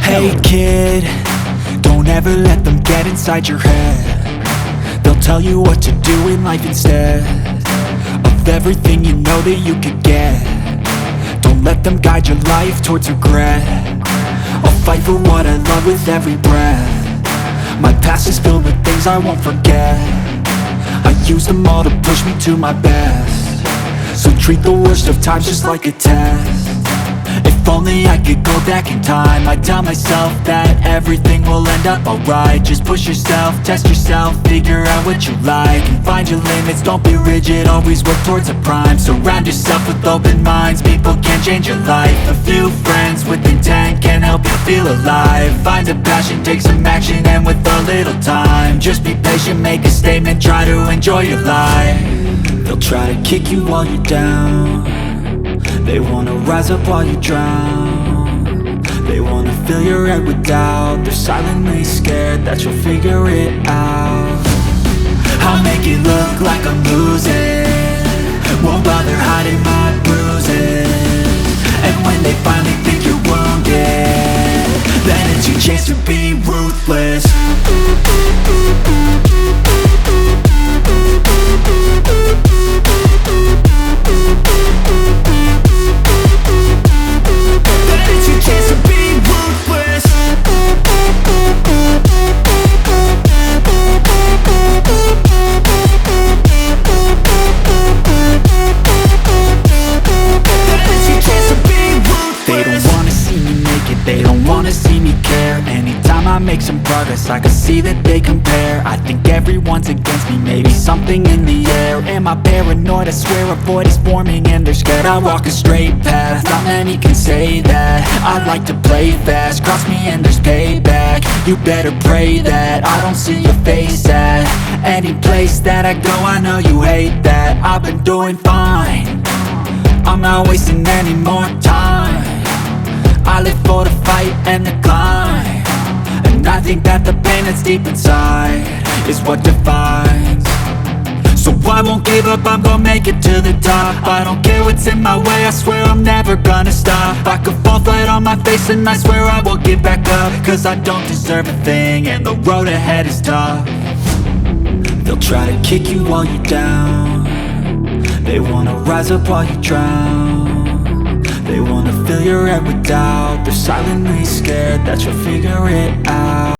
Hey kid, don't ever let them get inside your head. They'll tell you what to do in life instead of everything you know that you could get. Don't let them guide your life towards regret. I'll fight for what I love with every breath. My past is filled with things I won't forget. I use them all to push me to my best. So treat the worst of times just like a test. If only I could go back in time, I'd tell myself that everything will end up alright. Just push yourself, test yourself, figure out what you like, and find your limits, don't be rigid, always work towards a prime. Surround yourself with open minds, people can change your life. A few friends with intent can help you feel alive. Find a passion, take some action, and with a little time, just be patient, make a statement, try to enjoy your life. They'll try to kick you while you're down. They wanna rise up while you drown. They wanna fill your head with doubt. They're silently scared that you'll figure it out. I'll make it look like I'm losing, won't bother hiding my bruises. And when they finally think you're wounded, then it's your chance to be ruthless. They don't wanna see me care. Anytime I make some progress, I can see that they compare. I think everyone's against me, maybe something in the air. Am I paranoid? I swear a void is forming and they're scared I walk a straight path. Not many can say that. I like to play fast, cross me and there's payback. You better pray that I don't see your face at any place that I go. I know you hate that. I've been doing fine, I'm not wasting any more time. I live for the fight and the climb, and I think that the pain that's deep inside is what defines. So I won't give up, I'm gonna make it to the top. I don't care what's in my way, I swear I'm never gonna stop. I could fall flat on my face and I swear I will get back up, cause I don't deserve a thing and the road ahead is tough. They'll try to kick you while you're down. They wanna rise up while you drown. They wanna fill your head with doubt. They're silently scared that you'll figure it out.